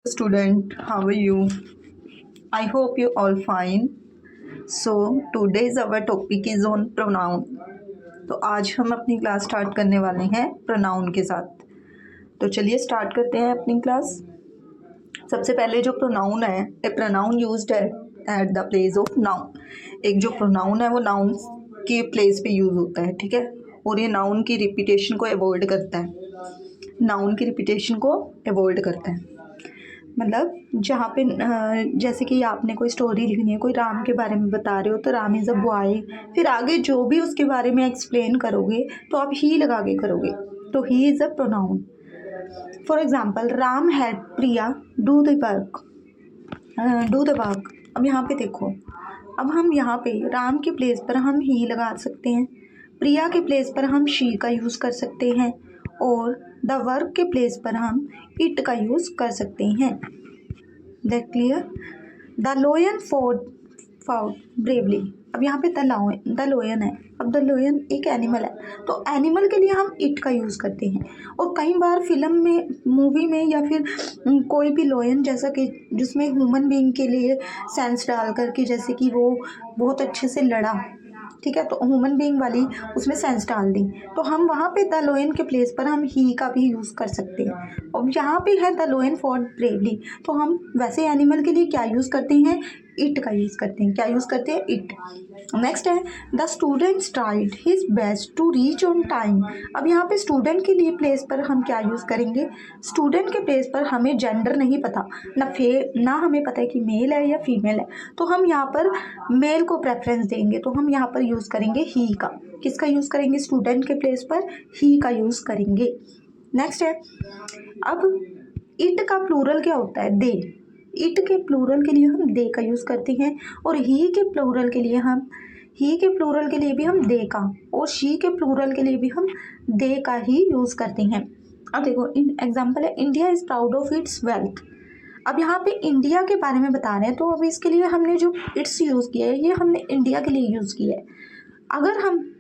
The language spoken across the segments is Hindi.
Student, how are you? I hope you all fine. So today's our topic is on pronoun. तो आज हम अपनी क्लास स्टार्ट करने वाले हैं प्रोनाउन के साथ। तो चलिए स्टार्ट करते हैं अपनी क्लास। सबसे पहले जो प्रोनाउन है, ए प्रोनाउन यूज्ड है at the place of noun. एक जो प्रोनाउन है वो नाउन के प्लेस पे यूज़ होता है, ठीक है। और ये नाउन की रिपीटेशन को अवॉइड करता है। नाउन की रिपीटेशन को अवॉइड करता है, मतलब जहाँ पे जैसे कि आपने कोई स्टोरी लिखनी है, कोई राम के बारे में बता रहे हो तो राम इज़ अ बॉय, फिर आगे जो भी उसके बारे में एक्सप्लेन करोगे तो आप ही लगा के करोगे, तो he is a pronoun. For example, Ram had Priya do the work, do the work. अब यहाँ पे देखो, अब हम यहाँ पे राम के प्लेस पर हम ही लगा सकते हैं, प्रिया के प्लेस पर हम शी का यूज़ कर सकते हैं, और द वर्क के प्लेस पर हम इट का यूज़ कर सकते हैं। That clear? The लोयन fought bravely. अब यहाँ पे द लोयन है। अब द लोयन एक एनिमल है, तो एनिमल के लिए हम इट का यूज़ करते हैं। और कई बार फिल्म में, मूवी में, या फिर कोई भी लोयन जैसा कि जिसमें ह्यूमन बीइंग के लिए सेंस डाल करके, जैसे कि वो बहुत अच्छे से लड़ा, ठीक है, तो ह्यूमन बीइंग वाली उसमें सेंस डाल दी, तो हम वहाँ पे द लोयन के प्लेस पर हम ही का भी यूज़ कर सकते हैं। और यहाँ पे है द लोयन फॉर ब्रेवली, तो हम वैसे एनिमल के लिए क्या यूज़ करते हैं? इट का यूज़ करते हैं। क्या यूज़ करते हैं? इट। नेक्स्ट है the students tried his best to reach on time. अब यहाँ पे स्टूडेंट के लिए प्लेस पर हम क्या यूज़ करेंगे? स्टूडेंट के प्लेस पर हमें जेंडर नहीं पता, ना हमें पता है कि मेल है या फीमेल है, तो हम यहाँ पर मेल को प्रेफरेंस देंगे, तो हम यहाँ पर यूज़ करेंगे ही का। किसका यूज़ करेंगे? स्टूडेंट के प्लेस पर ही का यूज़ करेंगे। नेक्स्ट है, अब इट का प्लूरल क्या होता है? दे। इट के प्लूरल के लिए हम दे का यूज़ करते हैं, और ही के प्लूरल के लिए भी हम दे का, और शी के प्लूरल के लिए भी हम दे का ही यूज़ करते हैं। अब देखो, इन एग्जाम्पल है, India is proud of its wealth. अब यहाँ पे इंडिया के बारे में बता रहे हैं, तो अब इसके लिए हमने जो इट्स यूज़ किया है, ये हमने इंडिया के लिए यूज़ किया है। अगर हम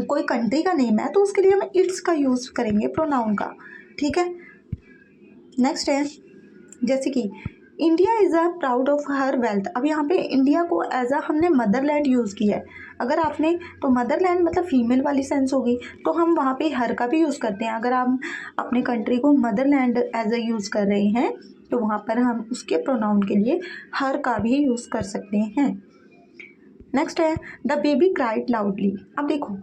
कोई कंट्री का नेम है तो उसके लिए हम इट्स का यूज़ करेंगे, प्रोनाउन का, ठीक है। नेक्स्ट है, जैसे कि India is a proud of her wealth. अब यहाँ पे इंडिया को एज अ हमने मदरलैंड यूज़ किया है। अगर आपने, तो मदरलैंड मतलब फीमेल वाली सेंस होगी, तो हम वहाँ पे हर का भी यूज़ करते हैं। अगर हम अपने कंट्री को मदरलैंड एज अ यूज़ कर रहे हैं, तो वहाँ पर हम उसके प्रोनाउन के लिए हर का भी यूज़ कर सकते हैं। नेक्स्ट है द बेबी क्राइड लाउडली। अब देखो,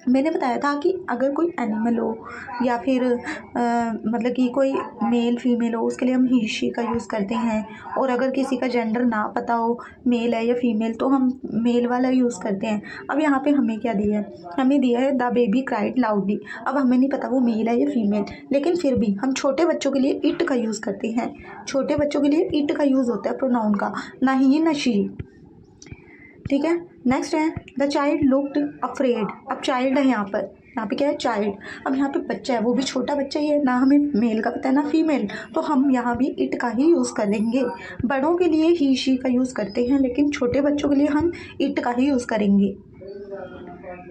मैंने बताया था कि अगर कोई एनिमल हो या फिर मतलब कि कोई मेल फीमेल हो, उसके लिए हम ही शी का यूज़ करते हैं। और अगर किसी का जेंडर ना पता हो, मेल है या फीमेल, तो हम मेल वाला यूज़ करते हैं। अब यहाँ पे हमें क्या दिया है? हमें दिया है द बेबी क्राइड लाउडली। अब हमें नहीं पता वो मेल है या फीमेल, लेकिन फिर भी हम छोटे बच्चों के लिए इट का यूज़ करते हैं। छोटे बच्चों के लिए इट का यूज़ होता है प्रोनाउन का, ना ही ना शी, ठीक है। नेक्स्ट है द चाइल्ड लुक्ड अफ्रेड। अब चाइल्ड है यहाँ पे क्या है? चाइल्ड। अब यहाँ पे बच्चा है, वो भी छोटा बच्चा ही है, ना हमें मेल का पता है ना फीमेल, तो हम यहाँ भी इट का ही यूज़ करेंगे। बड़ों के लिए ही शी का यूज़ करते हैं, लेकिन छोटे बच्चों के लिए हम इट का ही यूज़ करेंगे।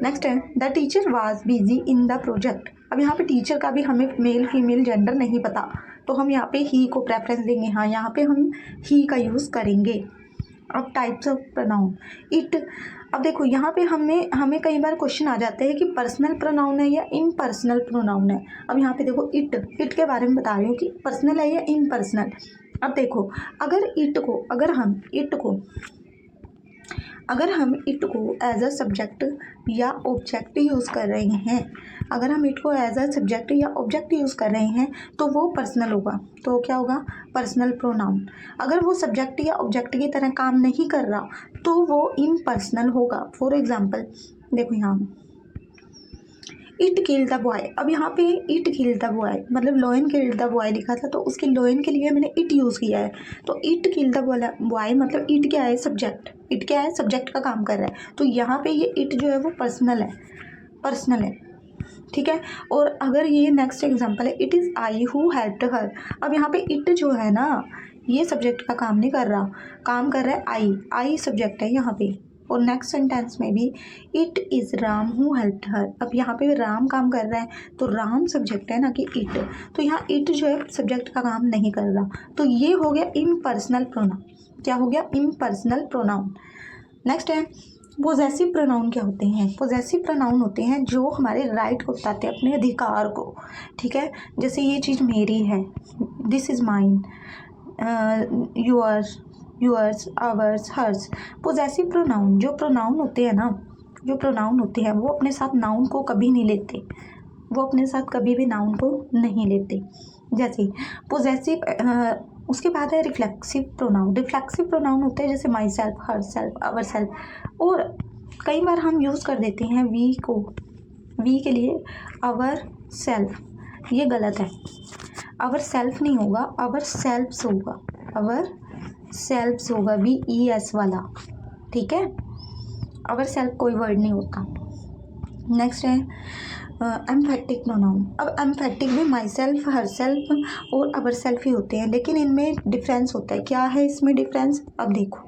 नेक्स्ट है the teacher was busy in the project. अब यहाँ पे टीचर का भी हमें मेल फीमेल जेंडर नहीं पता, तो हम यहाँ पे ही को प्रेफरेंस देंगे। हाँ, यहाँ पे हम ही का यूज़ करेंगे। अब टाइप्स ऑफ प्रोनाउन, इट। अब देखो, यहाँ पे हमें कई बार क्वेश्चन आ जाते हैं कि पर्सनल प्रोनाउन है या इम्पर्सनल प्रोनाउन है। अब यहाँ पे देखो, इट के बारे में बता रही हूँ कि पर्सनल है या इम्पर्सनल। अब देखो, अगर हम इट को एज अ सब्जेक्ट या ऑब्जेक्ट यूज़ कर रहे हैं, तो वो पर्सनल होगा। तो क्या होगा? Personal pronoun. अगर वो सब्जेक्ट या ऑब्जेक्ट की तरह काम नहीं कर रहा, तो वो इम्पर्सनल होगा। फॉर एग्जाम्पल, देखो यहाँ इट किल्ड द बॉय। अब यहाँ पे इट किल्ड द बॉय मतलब लोयन किल्ड द बॉय लिखा था, तो उसके लोयन के लिए मैंने इट यूज़ किया है। तो इट किल्ड द बॉय मतलब इट क्या है? सब्जेक्ट। इट क्या है? सब्जेक्ट का काम कर रहा है। तो यहाँ पे ये इट जो है वो पर्सनल है, ठीक है। और अगर ये नेक्स्ट एग्जांपल है, it is I who helped हर। अब यहाँ पे इट जो है ना, ये सब्जेक्ट का काम नहीं कर रहा, काम कर रहा है आई सब्जेक्ट है यहाँ पे, और नेक्स्ट सेंटेंस में भी it is Ram who helped हर। अब यहाँ पे राम काम कर रहा है तो राम सब्जेक्ट है ना कि इट, तो यहाँ इट जो है सब्जेक्ट का काम नहीं कर रहा, तो ये हो गया इम्पर्सनल प्रोनाउन। क्या हो गया? Impersonal pronoun. नेक्स्ट है पोजेसिव प्रोनाउन। क्या होते हैं? पोजेसिव प्रोनाउन होते हैं जो हमारे राइट को बताते हैं, अपने अधिकार को। ठीक है, जैसे ये चीज़ मेरी है, this is mine, yours, yours, ours, hers. Possessive pronoun जो प्रोनाउन होते हैं ना, जो प्रोनाउन होते हैं वो अपने साथ नाउन को कभी नहीं लेते, वो अपने साथ कभी भी नाउन को नहीं लेते। जैसे पोजेसिव, उसके बाद है रिफ्लेक्सिव प्रोनाउन। रिफ्लेक्सिव प्रोनाउन होते हैं जैसे myself, herself, ourself. और कई बार हम यूज़ कर देते हैं वी को, वी के लिए आवर सेल्फ, ये गलत है। आवर सेल्फ नहीं होगा, आवर सेल्फ्स होगा, आवर सेल्फ्स होगा, VES वाला। ठीक है, आवर सेल्फ कोई वर्ड नहीं होता। नेक्स्ट है एम्फेटिक प्रोनाउन। अब एम्फेटिक भी माई सेल्फ, हर सेल्फ और अवर सेल्फ ही होते हैं, लेकिन इनमें डिफरेंस होता है। क्या है इसमें डिफरेंस? अब देखो,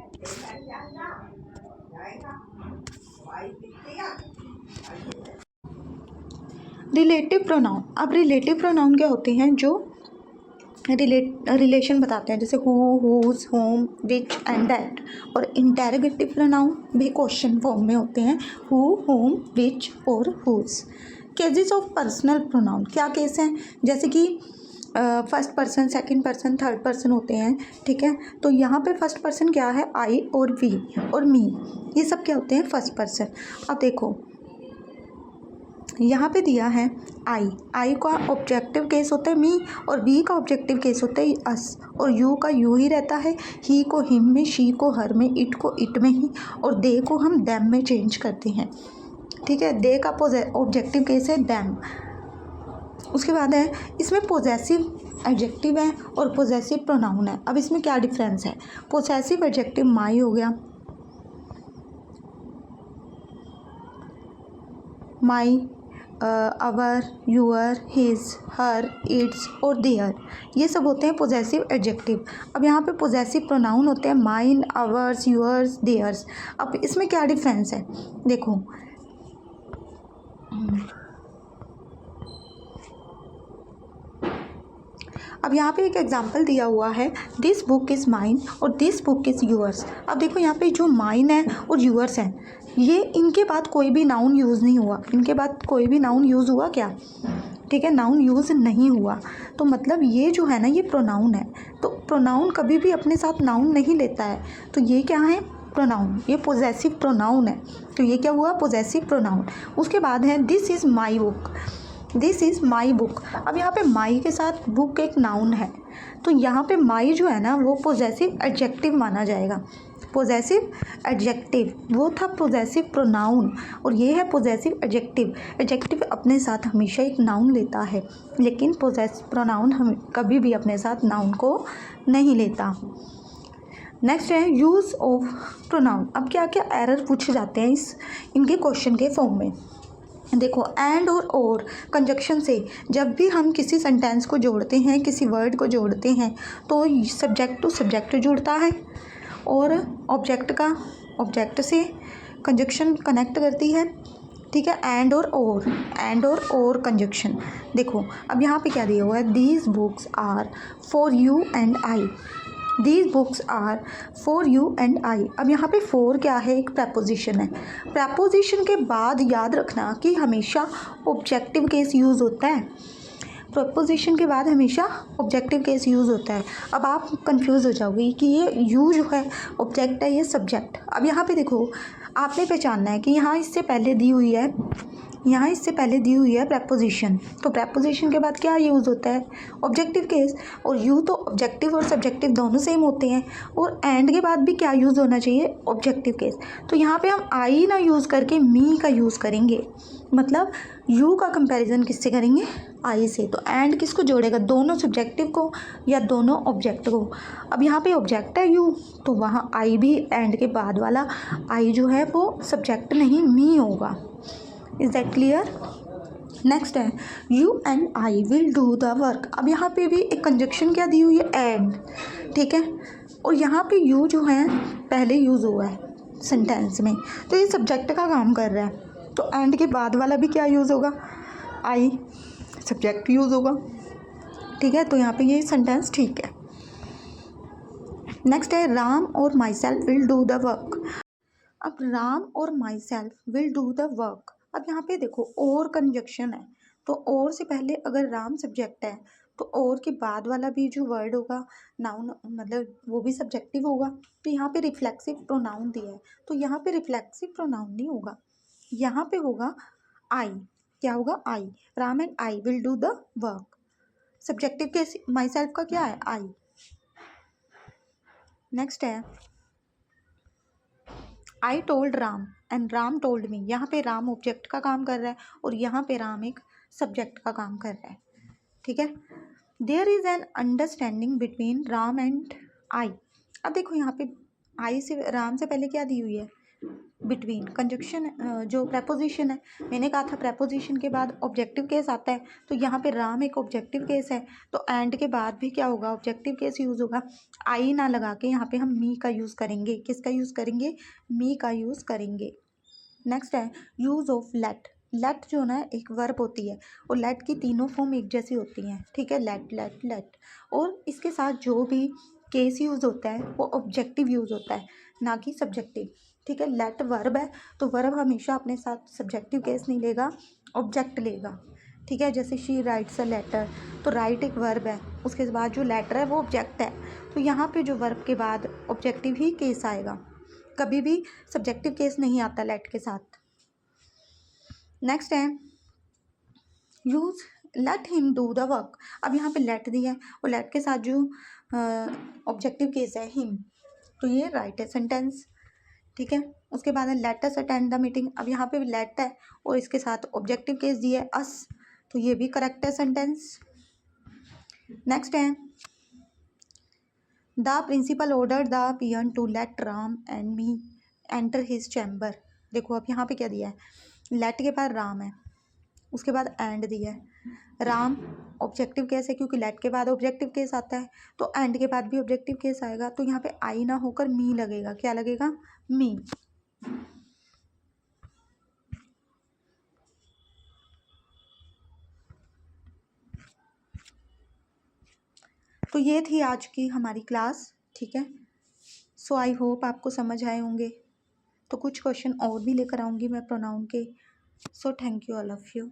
रिलेटिव प्रोनाउन। अब रिलेटिव प्रोनाउन क्या होते हैं? जो रिलेशन बताते हैं, जैसे who, whose, whom, which and that. और इंटेरोगेटिव प्रोनाउन भी क्वेश्चन फॉर्म में होते हैं, हु, होम, विच और whose. Cases of personal pronoun. क्या केस हैं? जैसे कि first person, second person, third person होते हैं। ठीक है, तो यहाँ पे फर्स्ट पर्सन क्या है? आई और वी और मी, ये सब क्या होते हैं? First person. अब देखो यहाँ पे दिया है आई का ऑब्जेक्टिव केस होता है मी, और वी का ऑब्जेक्टिव केस होता है अस, और यू का यू ही रहता है, ही को हिम में, शी को हर में, इट को इट में ही, और दे को हम दैम में चेंज करते हैं। ठीक है, दे का ऑब्जेक्टिव केस है दैम। उसके बाद है इसमें पोजेसिव एडजेक्टिव है और पोजेसिव प्रोनाउन है। अब इसमें क्या डिफरेंस है? पोजेसिव एडजेक्टिव माई हो गया, my, our, your, his, her, its और देयर, ये सब होते हैं पोजेसिव एडजेक्टिव। अब यहाँ पे पोजेसिव प्रोनाउन होते हैं माइन, आवर्स, यूअर्स, देयर्स। अब इसमें क्या डिफरेंस है? देखो, अब यहाँ पे एक एग्जांपल दिया हुआ है, दिस बुक इज़ माइन और दिस बुक इज़ यूअर्स। अब देखो यहाँ पे जो माइन है और यूअर्स हैं, ये इनके बाद कोई भी नाउन यूज़ नहीं हुआ, इनके बाद कोई भी नाउन यूज़ हुआ क्या? ठीक है, नाउन यूज़ नहीं हुआ, तो मतलब ये जो है ना, ये प्रोनाउन है। तो प्रोनाउन कभी भी अपने साथ नाउन नहीं लेता है, तो ये क्या है? प्रोनाउन, ये पोजेसिव प्रोनाउन है। तो ये क्या हुआ? Possessive pronoun. उसके बाद है this is my book, this is my book. अब यहाँ पे माई के साथ बुक एक नाउन है, तो यहाँ पे माई जो है ना वो पोजेसिव एडजेक्टिव माना जाएगा। पोजेसिव एडजेक्टिव, वो था पोजेसिव प्रोनाउन, और ये है पोजेसिव एडजेक्टिव। एडजेक्टिव अपने साथ हमेशा एक नाउन लेता है, लेकिन पोजेसिव प्रोनाउन हम कभी भी अपने साथ नाउन को नहीं लेता। नेक्स्ट है यूज़ ऑफ प्रोनाउन। अब क्या क्या एरर पूछे जाते हैं इनके क्वेश्चन के फॉर्म में? देखो, एंड और कंजक्शन से जब भी हम किसी सेंटेंस को जोड़ते हैं, किसी वर्ड को जोड़ते हैं, तो सब्जेक्ट टू सब्जेक्ट जुड़ता है, और ऑब्जेक्ट का ऑब्जेक्ट से कंजक्शन कनेक्ट करती है। ठीक है, एंड और कंजक्शन। देखो अब यहाँ पे क्या दिया हुआ है? These books are for you and I, these books are for you and I. अब यहाँ पे फॉर क्या है? एक प्रपोजिशन है। प्रपोजिशन के बाद याद रखना कि हमेशा ऑब्जेक्टिव केस यूज़ होता है, प्रपोजिशन के बाद हमेशा ऑब्जेक्टिव केस यूज़ होता है। अब आप कंफ्यूज हो जाओगे कि ये यू जो है ऑब्जेक्ट है, ये सब्जेक्ट। अब यहाँ पे देखो, आपने पहचानना है कि यहाँ इससे पहले दी हुई है, यहाँ इससे पहले दी हुई है प्रपोजिशन, तो प्रपोजिशन के बाद क्या यूज़ होता है? Objective case. और यू तो ऑब्जेक्टिव और सब्जेक्टिव दोनों सेम होते हैं, और एंड के बाद भी क्या यूज़ होना चाहिए? Objective case. तो यहाँ पे हम आई ना यूज़ करके मी का यूज़ करेंगे, मतलब यू का कंपैरिजन किससे करेंगे? आई से। तो एंड किसको जोड़ेगा? दोनों सब्जेक्टिव को या दोनों ऑब्जेक्ट को। अब यहाँ पे ऑब्जेक्ट है यू, तो वहाँ आई भी एंड के बाद वाला आई जो है वो सब्जेक्ट नहीं, मी होगा। Is that clear? नेक्स्ट है you and I will do the work. अब यहाँ पे भी एक कंजक्शन क्या दी हुई है? एंड। ठीक है, और यहाँ पे यू जो है पहले यूज़ हुआ है, सेंटेंस में, तो ये सब्जेक्ट का काम कर रहा है। तो एंड के बाद वाला भी क्या यूज़ होगा, आई, सब्जेक्ट यूज़ होगा। ठीक है, तो यहाँ पे ये सेंटेंस ठीक है। नेक्स्ट है राम और my self will do the work. अब राम और my self will do the work, अब यहाँ पे देखो और कंजक्शन है, तो और से पहले अगर राम सब्जेक्ट है तो और के बाद वाला भी जो वर्ड होगा नाउन, मतलब वो भी सब्जेक्टिव होगा। तो यहाँ पे रिफ्लेक्सिव प्रोनाउन दिया है, तो यहाँ पे रिफ्लेक्सिव प्रोनाउन नहीं होगा, यहाँ पे होगा आई। क्या होगा, I. Ram and I will do the work. Subjective case myself का क्या है, आई। नेक्स्ट है I told Ram and Ram told me. यहाँ पे राम ऑब्जेक्ट का काम कर रहा है और यहाँ पे राम एक सब्जेक्ट का काम कर रहा है। ठीक है, there is an understanding between Ram and I. अब देखो यहाँ पे आई से, राम से पहले क्या दी हुई है, बिटवीन, कंजक्शन, जो प्रपोजिशन है। मैंने कहा था प्रपोजिशन के बाद ऑब्जेक्टिव केस आता है, तो यहाँ पे राम एक ऑब्जेक्टिव केस है, तो एंड के बाद भी क्या होगा, ऑब्जेक्टिव केस यूज़ होगा। आई ना लगा के यहाँ पे हम मी का यूज़ करेंगे। किसका यूज़ करेंगे, मी का यूज़ करेंगे। नेक्स्ट है यूज़ ऑफ लेट। लेट जो ना एक वर्ब होती है और लेट की तीनों फॉर्म एक जैसी होती हैं। ठीक है, लेट लेट लेट, और इसके साथ जो भी केस यूज़ होता है वो ऑब्जेक्टिव यूज़ होता है, ना कि सब्जेक्टिव। ठीक है, लेट वर्ब है तो वर्ब हमेशा अपने साथ सब्जेक्टिव केस नहीं लेगा, ऑब्जेक्ट लेगा। ठीक है, जैसे शी राइट्स अ लेटर, तो राइट एक वर्ब है, उसके बाद जो लेटर है वो ऑब्जेक्ट है, तो यहाँ पे जो वर्ब के बाद ऑब्जेक्टिव ही केस आएगा, कभी भी सब्जेक्टिव केस नहीं आता लेट के साथ। नेक्स्ट है use let him do the work. अब यहाँ पे लेट दिया है और लेट के साथ जो ऑब्जेक्टिव केस है हिम, तो ये राइट है सेंटेंस। ठीक है, उसके बाद है let us attend the meeting. अब यहाँ पे लेट है और इसके साथ ऑब्जेक्टिव केस दिया है अस, तो ये भी करेक्ट है सेंटेंस। नेक्स्ट है the principal order the peon to let Ram and me enter his chamber. देखो अब यहाँ पे क्या दिया है, लेट के बाद राम है, उसके बाद एंड दिया है। राम ऑब्जेक्टिव केस है क्योंकि लेट के बाद ऑब्जेक्टिव केस आता है, तो एंड के बाद भी ऑब्जेक्टिव केस आएगा, तो यहाँ पे आई ना होकर मी लगेगा। क्या लगेगा, मी। तो ये थी आज की हमारी क्लास। ठीक है, सो आई होप आपको समझ आए होंगे। तो कुछ क्वेश्चन और भी लेकर आऊँगी मैं प्रोनाउन के। So thank you all of you.